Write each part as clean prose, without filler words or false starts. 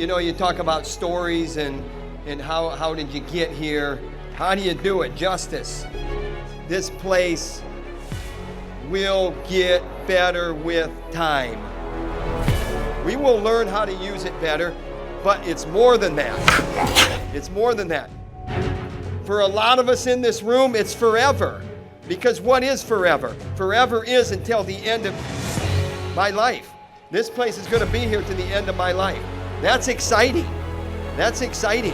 You know, you talk about stories and how did you get here? How do you do it? Justice. This place will get better with time. We will learn how to use it better, but it's more than that. It's more than that. For a lot of us in this room, it's forever. Because what is forever? Forever is until the end of my life. This place is going to be here to the end of my life. That's exciting. That's exciting.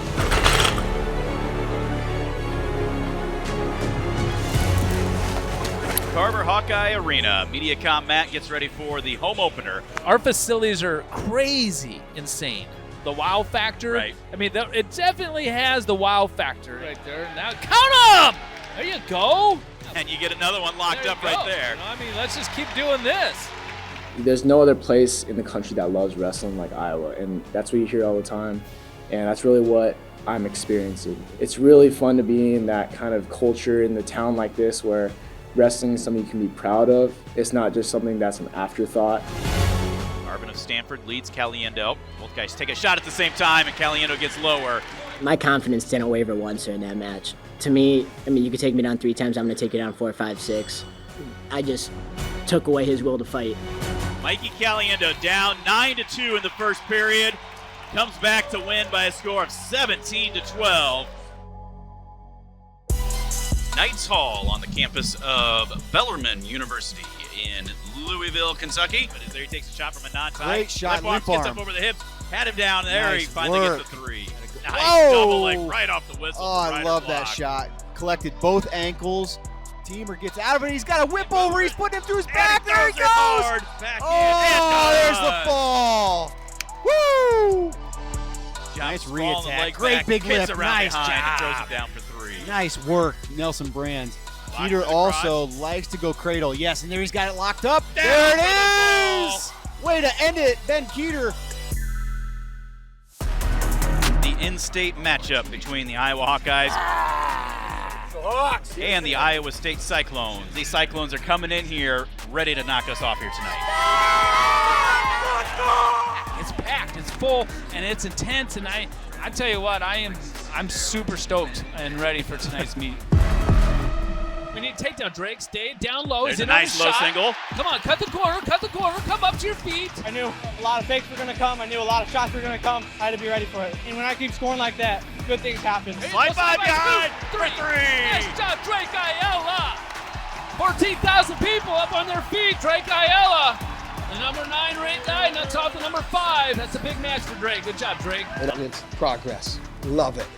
Carver Hawkeye Arena. MediaCom Matt gets ready for the home opener. Our facilities are crazy insane. The wow factor, right. I mean, it definitely has the wow factor right there. Now, count them! There you go. And you get another one locked up right there. You know, I mean, let's just keep doing this. There's no other place in the country that loves wrestling like Iowa, and that's what you hear all the time, and that's really what I'm experiencing. It's really fun to be in that kind of culture in the town like this where wrestling is something you can be proud of. It's not just something that's an afterthought. Marvin of Stanford leads Caliendo. Both guys take a shot at the same time, and Caliendo gets lower. My confidence didn't waver once during that match. To me, I mean, you could take me down 3 times, I'm going to take you down 4, 5, 6. I just took away his will to fight. Mikey Caliendo down 9-2 in the first period. Comes back to win by a score of 17-12. Knights Hall on the campus of Bellarmine University in Louisville, Kentucky. But as there he takes a shot from a non-tie. Great shot, Left limp arm gets arm. up over the hips, had him down there. Nice He finally work. gets the 3. Nice Whoa! double leg right off the whistle. Oh, I Rider love that block. shot. Collected both ankles. Teamer gets out of it. He's got a whip over. He's putting him through his back. There he goes. Hard. Back Oh, in, there's the fall. Woo! Nice Nice re-attack. Great back, big hits lift. around Nice behind and throws job. it down for 3. Nice work, Nelson Brand. Locked Peter to the also likes to go cradle. Yes, and there he's got it locked up. Down there for the it is. Way to end it, Ben Keeter. The in-state matchup between the Iowa Hawkeyes and the Iowa State Cyclones. These Cyclones are coming in here ready to knock us off here tonight. It's packed, it's full, and it's intense. And I tell you what, I'm super stoked and ready for tonight's meet. We need to take down Drake. Stay down low. There's He's a in on nice the low shot. single. Come on, cut the corner. Come up to your feet. I knew a lot of fakes were going to come. I knew a lot of shots were going to come. I had to be ready for it. And when I keep scoring like that, good things happen. Slide by behind for 3. Nice job, Drake Ayala. 14,000 people up on their feet. Drake Ayala. The number 9 ranked guy knocks off the number 5. That's a big match for Drake. Good job, Drake. And it's progress. Love it.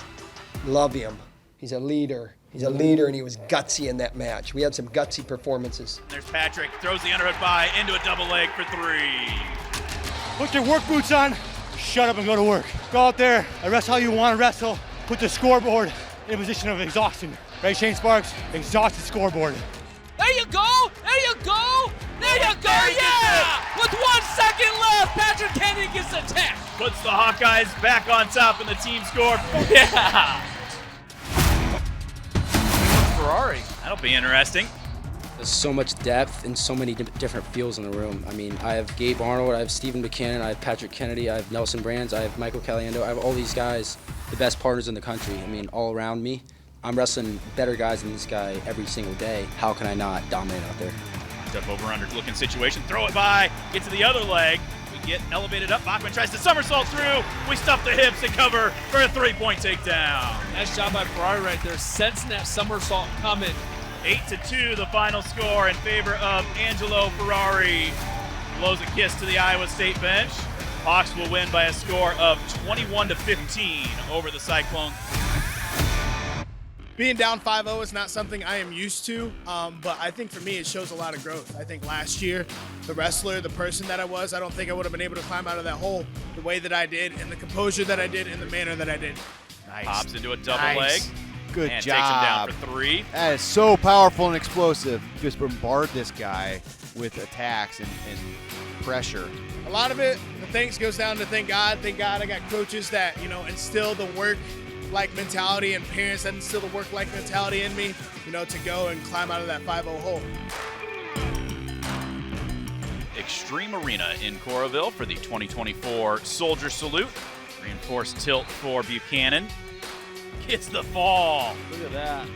Love him. He's a leader. He's a leader, and he was gutsy in that match. We had some gutsy performances. There's Patrick, throws the underhook by into a double leg for 3. Put your work boots on, shut up and go to work. Go out there and wrestle how you want to wrestle. Put the scoreboard in a position of exhaustion. Right, Shane Sparks? Exhausted scoreboard. There you go! There you go! There you go! Yeah! With 1 second left, Patrick Kennedy gets the tech. Puts the Hawkeyes back on top in the team score. Yeah! Ferrari. That'll be interesting. There's so much depth and so many different feels in the room. I mean, I have Gabe Arnold, I have Stephen Buchanan, I have Patrick Kennedy, I have Nelson Brands, I have Michael Caliendo. I have all these guys, the best partners in the country. I mean, all around me. I'm wrestling better guys than this guy every single day. How can I not dominate out there? Up over under looking situation. Throw it by. Get to the other leg. We get elevated up. Bachman tries to somersault through. We stuff the hips and cover for a 3-point takedown. Nice job by Ferrari right there, sensing that somersault coming. 8-2 the final score in favor of Angelo Ferrari. Blows a kiss to the Iowa State bench. Hawks will win by a score of 21-15 over the Cyclones. Being down 5-0 is not something I am used to, but I think for me it shows a lot of growth. I think last year, the wrestler, the person that I was, I don't think I would have been able to climb out of that hole the way that I did, and the composure that I did, and the manner that I did. Nice. Pops into a double leg. Good and job. takes him down for 3. That is so powerful and explosive. Just bombard this guy with attacks and pressure. A lot of it, the thanks goes down to thank God. Thank God I got coaches that, instill the work-like mentality and parents that instill the work-like mentality in me, to go and climb out of that 5-0 hole. Extreme Arena in Coralville for the 2024 Soldier Salute. Reinforced tilt for Buchanan. Gets the fall. Look at that.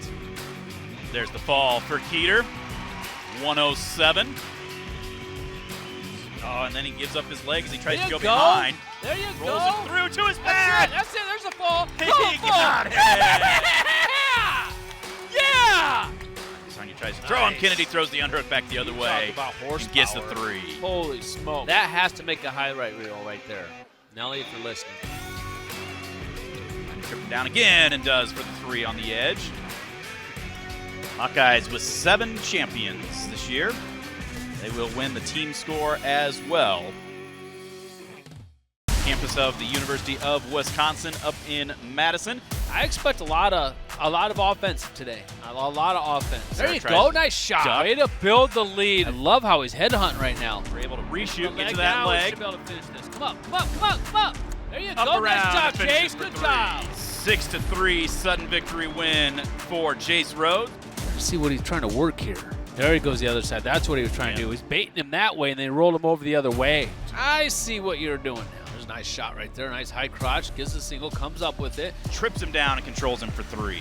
There's the fall for Keeter. 107. Oh, and then he gives up his legs. He tries to go behind. There you go. Rolls it through to his back. That's it. There's a fall. He got it. Yeah. Sonya tries to throw him. Kennedy throws the underhook back the other way. Talk about horsepower. He gets the 3. Holy smoke. That has to make a highlight reel right there. Nelly, if you're listening. Tripping down again and does for the 3 on the edge. Hawkeyes with 7 champions this year. They will win the team score as well. Campus of the University of Wisconsin up in Madison. I expect a lot of offense today. A lot of offense. There you go. Nice shot. Duck. Way to build the lead. I love how he's headhunting right now. We're able to reshoot, get to Now that we leg. should be able to finish this. Come up. There you Up go. around. Nice job, finishes Jace. for Good 3. job. 6-3 sudden victory win for Jace Rhodes. Let's see what he's trying to work here. There he goes the other side. That's what he was trying to do. He's baiting him that way, and they rolled him over the other way. I see what you're doing now. There's a nice shot right there. Nice high crotch. Gives the single. Comes up with it. Trips him down and controls him for 3.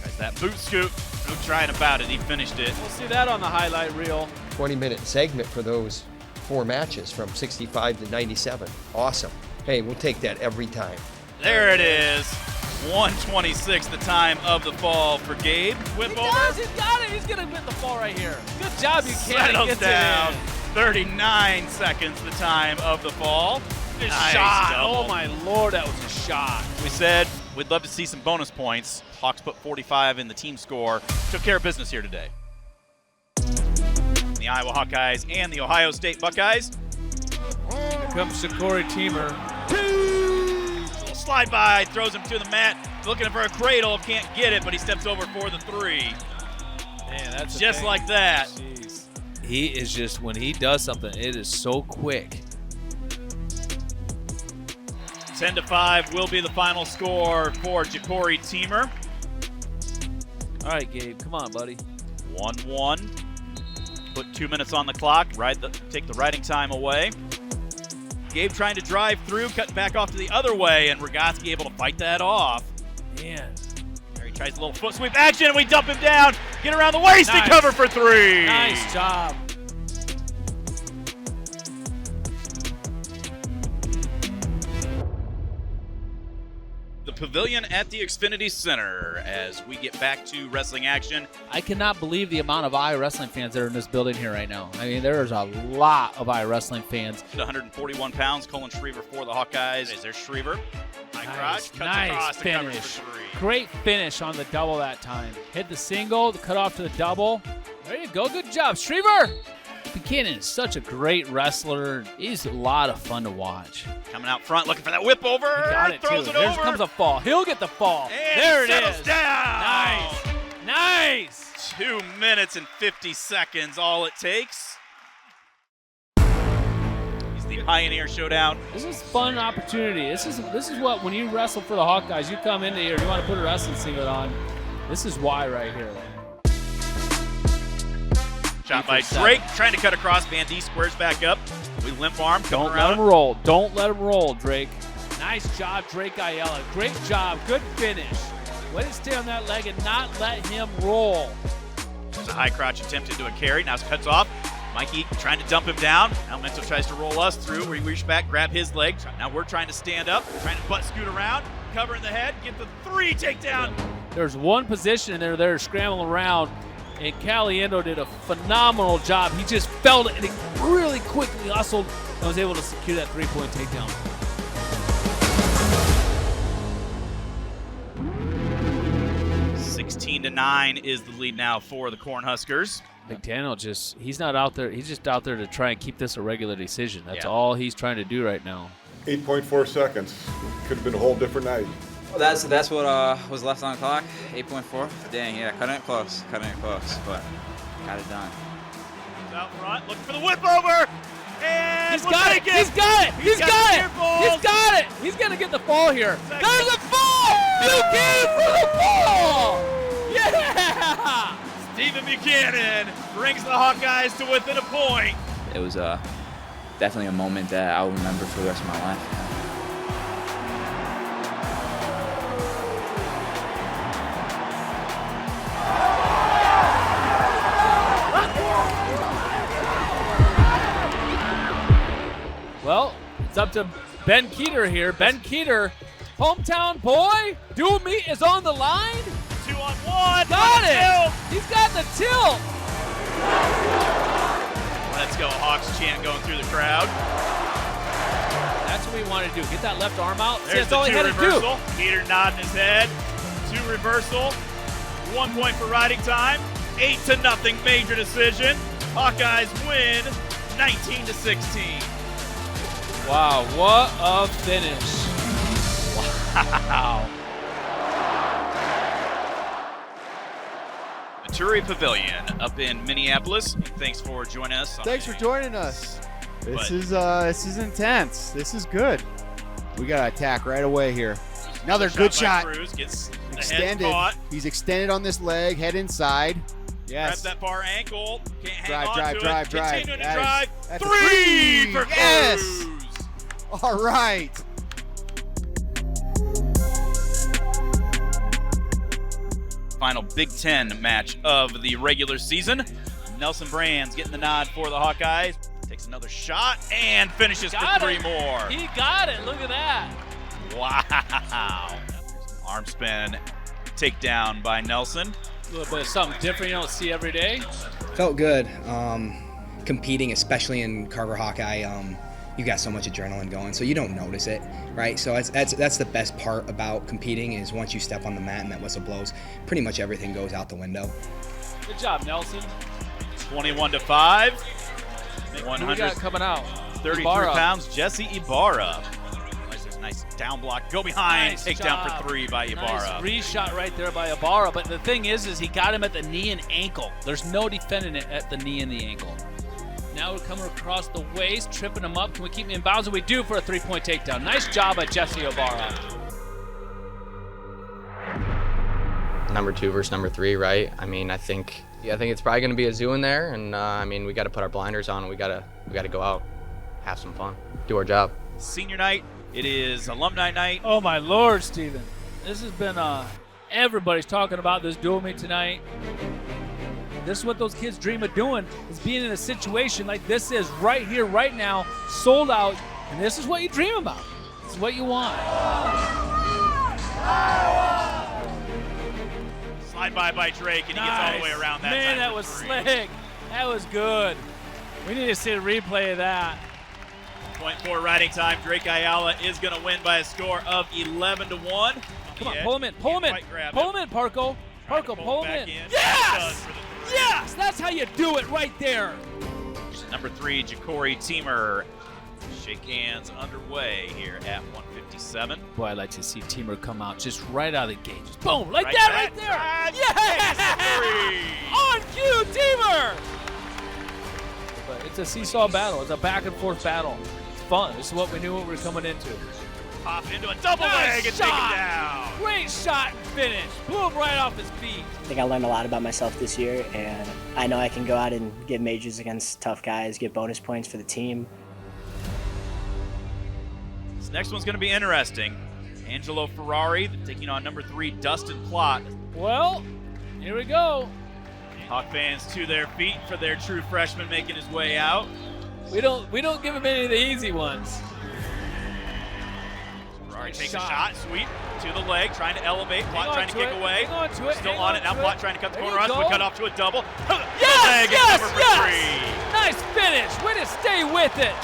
Tries that boot scoop. No trying about it. He finished it. We'll see that on the highlight reel. 20-minute segment for those 4 matches from 65 to 97. Awesome. Hey, we'll take that every time. There it is. 126 the time of the fall for Gabe. Whip over. He's got it. He's going to get the fall right here. Good job, Buchanan. Settles Gets down. it in. 39 seconds the time of the fall. Nice Shot. double. Oh, my Lord, that was a shot. We said we'd love to see some bonus points. Hawks put 45 in the team score. Took care of business here today. The Iowa Hawkeyes and the Ohio State Buckeyes. Here comes Corey Teamer. Little slide by, throws him to the mat. Looking for a cradle, can't get it, but he steps over for the 3. Man, that's Just like that. Jeez. He is just, when he does something, it is so quick. 10-5 will be the final score for Ja'Cory Teamer. All right, Gabe, come on, buddy. 1-1. Put 2 minutes on the clock. Take the riding time away. Gabe trying to drive through, cut back off to the other way, and Rogatski able to fight that off. Man. There he tries a little foot sweep action, and we dump him down. Get around the waist and cover for 3. Nice job. The pavilion at the Xfinity Center as we get back to wrestling action. I cannot believe the amount of wrestling fans that are in this building here right now. I mean, there's a lot of wrestling fans. 141 pounds, Colin Schriever for the Hawkeyes. There's Schriever. High crotch, cuts Nice across and covers finish. for 3. Great finish on the double that time. Hit the single, the cut off to the double. There you go. Good job, Schriever. Buchanan is such a great wrestler. He's a lot of fun to watch. Coming out front, looking for that whip over. He got it, Throws too. it There over. comes a fall. He'll get the fall. And there it settles is. down. Nice. 2 minutes and 50 seconds, all it takes. He's the Pioneer Showdown. This is a fun opportunity. This is what, when you wrestle for the Hawkeyes, you come into here, you want to put a wrestling singlet on. This is why right here. Shot by Drake, trying to cut across. Van D squares back up. We limp arm. Don't let him roll. Don't let him roll, Drake. Nice job, Drake Ayala. Great job. Good finish. Way to stay on that leg and not let him roll. There's a high crotch attempt into a carry. Now it cuts off. Mikey trying to dump him down. Now Mento tries to roll us through. We reach back, grab his leg. Now we're trying to stand up, trying to butt scoot around, cover in the head, get the 3 takedown. There's one position in there they're scrambling around, and Caliendo did a phenomenal job. He just felt it, and he really quickly hustled and was able to secure that 3-point takedown. (16-9) is the lead now for the Cornhuskers. McDaniel he's not out there. He's just out there to try and keep this a regular decision. That's all he's trying to do right now. 8.4 seconds. Could have been a whole different night. Well, that's what was left on the clock. 8.4. Dang, yeah, cutting it close, but got it done. Out front, looking for the whip over, and He's got it. He's got it. He's got it. He's got it. He's gonna get the fall here. There's a fall. Buchanan for the fall. Yeah. Stephen Buchanan brings the Hawkeyes to within a point. It was definitely a moment that I'll remember for the rest of my life. It's up to Ben Keeter here. Ben Keeter, hometown boy. Dual meet is on the line. 2-on-1. Got it. He's got the tilt. Let's go, Hawks chant going through the crowd. That's what we want to do. Get that left arm out. See, There's that's all the he had two to do. reversal. Peter nodding his head. 2 reversal. 1 point for riding time. 8-0 major decision. Hawkeyes win 19-16. Wow, what a finish. Wow. Maturi Pavilion up in Minneapolis. Thanks for joining us. Thanks for joining us. This is intense. This is good. We got to attack right away here. Another good shot. Cruz gets the head Extended. caught. He's extended on this leg, head inside. Grabs Yes. that far ankle. Can't hang Drive, on drive, to drive, it. drive. Continuing to That drive. is- that's a 3 for Cruz. Yes. All right. Final Big Ten match of the regular season. Nelson Brands getting the nod for the Hawkeyes. Takes another shot and finishes for 3 more. He got it. Look at that. Wow. Arm spin takedown by Nelson. A little bit of something different you don't see every day. Felt good. Competing, especially in Carver Hawkeye, you got so much adrenaline going, so you don't notice it, right? So that's the best part about competing is once you step on the mat and that whistle blows, pretty much everything goes out the window. Good job, Nelson. 21-5. Who we got coming out? 33 Ibarra. pounds, Jesse Ibarra. Nice down block. Go behind. Nice Take down job. for 3 by Ibarra. Nice re-shot right there by Ibarra. But the thing is he got him at the knee and ankle. There's no defending it at the knee and the ankle. Now we're coming across the waist, tripping him up. Can we keep him in bounds? And we do for a 3-point takedown. Nice job by Jesse Ibarra. Number 2 versus number 3, right? I mean, I think it's probably going to be a zoo in there, and I mean, we got to put our blinders on, and we got to go out, have some fun, do our job. Senior night. It is alumni night. Oh my Lord, Steven. This has been everybody's talking about this dual meet tonight. This is what those kids dream of doing, is being in a situation like this is right here, right now, sold out, and this is what you dream about. This is what you want. Slide by Drake, and he gets all the way around that Man, time that for was 3. slick. That was good. We need to see a replay of that. 0.4 riding time. Drake Ayala is going to win by a score of 11-1. Come on, pull him in, pull him in. Pull him in, Parco. Parco, pull him in. Yes! Yes! That's how you do it right there. Number 3, Ja'Cory Teamer. Shake hands underway here at 157. Boy, I'd like to see Teamer come out just right out of the gate. Just boom, like Right that back. right there. Yes! On cue, Teamer! But it's a seesaw battle. It's a back and forth battle. It's fun. This is what we knew what we were coming into. Pop into a double leg and take it down. Great shot and finish. Blew him right off his feet. I think I learned a lot about myself this year, and I know I can go out and get majors against tough guys, get bonus points for the team. This next one's going to be interesting. Angelo Ferrari taking on number 3, Dustin Plott. Well, here we go. Hawk fans to their feet for their true freshman making his way out. We don't give him any of the easy ones. Ferrari takes a shot, sweep to the leg, trying to elevate. Plott trying to kick it. away. Hang on to it. Still Hang on it. Now to Plott it. trying to cut the There corner you on. We go. cut off to a double. Yes, Leg yes, cover for yes! 3. Nice finish. Way to stay with it.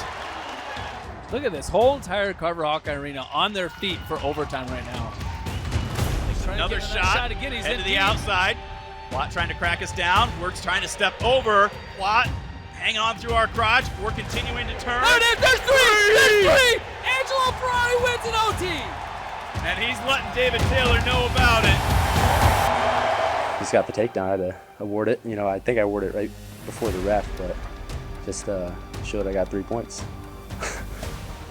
Look at this whole entire Carver Hawkeye Arena on their feet for overtime right now. Another shot again. He's head in to the deep. outside. Plott trying to crack us down. Work's trying to step over. Plott hang on through our crotch. We're continuing to turn. There it is. There's 3. There's 3. Angelo Ferrari wins an OT. And he's letting David Taylor know about it. Just got the takedown. I had to award it. You know, I think I awarded it right before the ref, but just showed I got 3 points.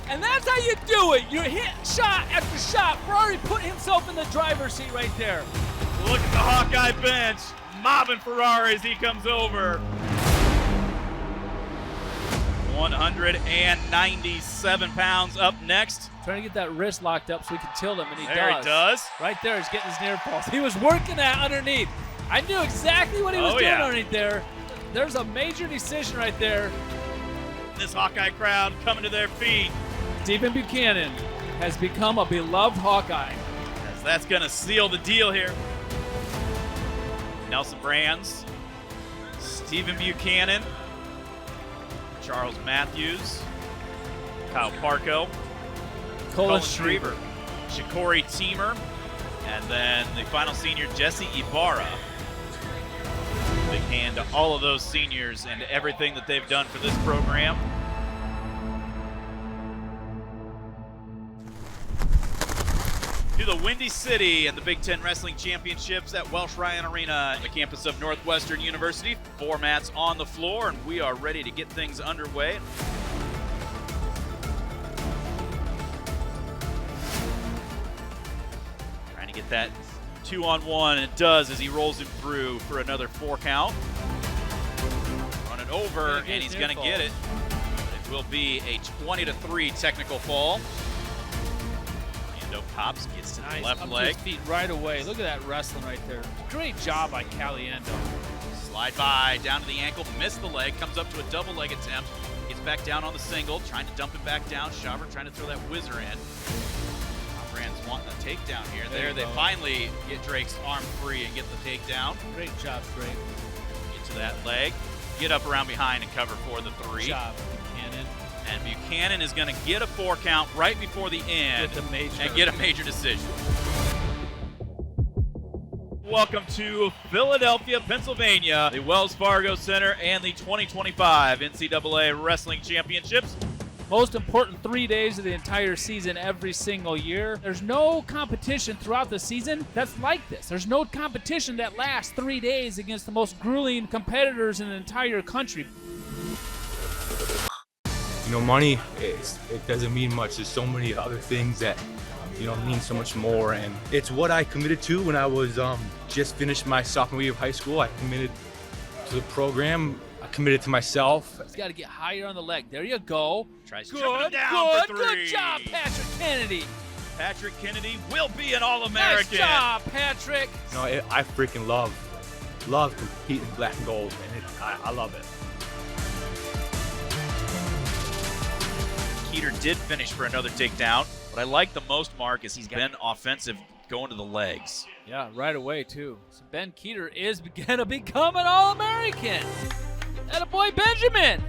And that's how you do it. You hit shot after shot. Ferrari put himself in the driver's seat right there. Look at the Hawkeye bench. Mobbing Ferrari as he comes over. 197 pounds up next. Trying to get that wrist locked up so he can tilt him, and he There does. he does. Right there, he's getting his near pulse. He was working that underneath. I knew exactly what he was doing underneath there. There's a major decision right there. This Hawkeye crowd coming to their feet. Stephen Buchanan has become a beloved Hawkeye. As that's going to seal the deal here. Nelson Brands, Stephen Buchanan, Charles Matthews, Kyle Parko, Colin Shriver, Shakori Teamer, and then the final senior, Jesse Ibarra. Big hand to all of those seniors and everything that they've done for this program. To the Windy City and the Big Ten Wrestling Championships at Welsh Ryan Arena, the campus of Northwestern University. 4 mats on the floor, and we are ready to get things underway. Trying to get that 2-on-1, and it does as he rolls him through for another 4 count. Running over, and he's going to get it. It will be a 20-3 technical fall. Pops, gets to the left leg. To his feet right away. Look at that wrestling right there. Great job by Caliendo. Slide by, down to the ankle, missed the leg, comes up to a double leg attempt, gets back down on the single, trying to dump it back down. Shaver trying to throw that whizzer in. Brands want a takedown here. There they finally get Drake's arm free and get the takedown. Great job, Drake. Get to that leg, get up around behind and cover for the 3. Good job, Buchanan. And Buchanan is going to get a 4 count right before the end and get a major decision. Welcome to Philadelphia, Pennsylvania, the Wells Fargo Center and the 2025 NCAA Wrestling Championships. Most important 3 days of the entire season every single year. There's no competition throughout the season that's like this. There's no competition that lasts 3 days against the most grueling competitors in the entire country. You know, money, it doesn't mean much. There's so many other things that, you know, mean so much more. And it's what I committed to when I was just finished my sophomore year of high school. I committed to the program. I committed to myself. He's got to get higher on the leg. There you go. Tries to jump it down for 3. Good job, Patrick Kennedy. Patrick Kennedy will be an All-American. Nice job, Patrick. You know, I freaking love competing in black and gold, and I love it. Keeter did finish for another takedown. What I like the most, Mark, is he's been offensive going to the legs. Yeah, right away, too. So Ben Keeter is going to become an All-American. Attaboy Benjamin.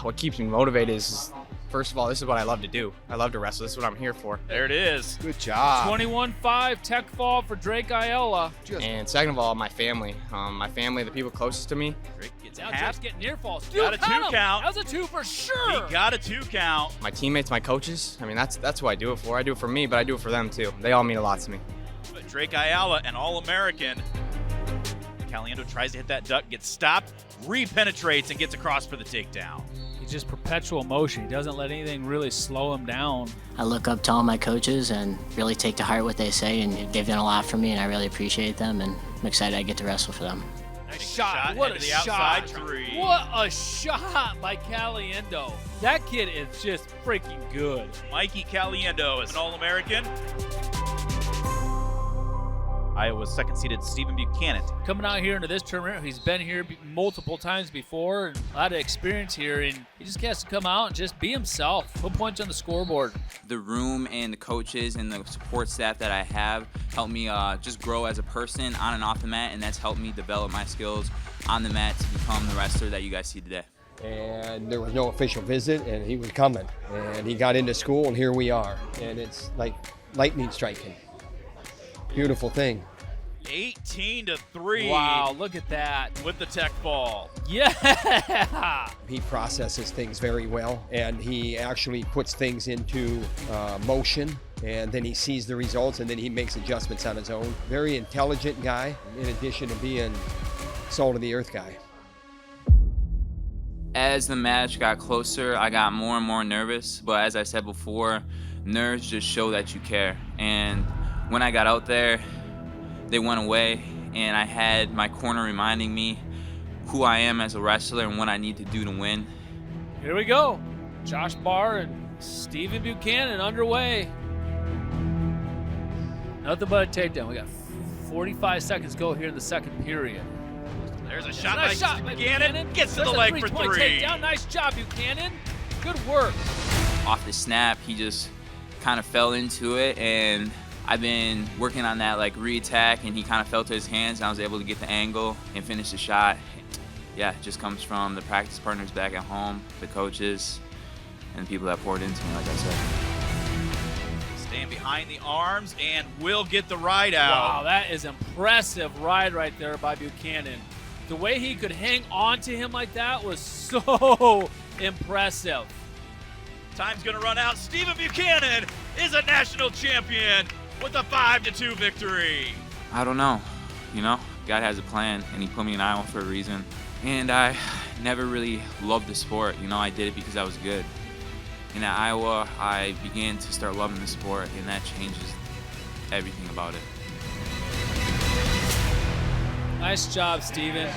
What keeps me motivated is, first of all, this is what I love to do. I love to wrestle. This is what I'm here for. There it is. Good job. 21-5 tech fall for Drake Ayala. And second of all, my family. My family, the people closest to me. Drake gets now half. Drake's getting near falls. Got a 2 count. That was a 2 for sure. He got a 2 count. My teammates, my coaches. I mean, that's who I do it for. I do it for me, but I do it for them too. They all mean a lot to me. But Drake Ayala, an All-American. Caliendo tries to hit that duck, gets stopped, re-penetrates, and gets across for the takedown. He's just perpetual motion. He doesn't let anything really slow him down. I look up to all my coaches and really take to heart what they say, and they've done a lot for me, and I really appreciate them, and I'm excited I get to wrestle for them. Nice shot. What a the shot. outside 3. What a shot by Caliendo. That kid is just freaking good. Mikey Caliendo is an All-American. Iowa's second-seeded Stephen Buchanan. Coming out here into this tournament, he's been here multiple times before and a lot of experience here, and he just has to come out and just be himself. Put points on the scoreboard. The room and the coaches and the support staff that I have helped me just grow as a person on and off the mat, and that's helped me develop my skills on the mat to become the wrestler that you guys see today. And there was no official visit, and he was coming. And he got into school, and here we are. And it's like lightning striking. Beautiful thing. 18-3. Wow, look at that. With the tech ball. Yeah. He processes things very well, and he actually puts things into motion, and then he sees the results, and then he makes adjustments on his own. Very intelligent guy, in addition to being soul of the earth guy. As the match got closer, I got more and more nervous, but as I said before, nerves just show that you care. And when I got out there, they went away, and I had my corner reminding me who I am as a wrestler and what I need to do to win. Here we go. Josh Barr and Stephen Buchanan underway. Nothing but a takedown. We got 45 seconds to go here in the second period. There There's a shot Nice by shot by Buchanan. Gets to There's the a leg for three-point three. takedown. Nice job, Buchanan. Good work. Off the snap, he just kind of fell into it, and I've been working on that like re-attack, and he kind of fell to his hands, and I was able to get the angle and finish the shot. Yeah, it just comes from the practice partners back at home, the coaches, and the people that poured into me, like I said. Stand behind the arms and will get the ride out. Wow, that is impressive ride right there by Buchanan. The way he could hang on to him like that was so impressive. Time's gonna run out. Stephen Buchanan is a national champion with a 5-2 victory. I don't know, you know, God has a plan, and he put me in Iowa for a reason. And I never really loved the sport, you know, I did it because I was good. And at Iowa, I began to start loving the sport, and that changes everything about it. Nice job, Stephen.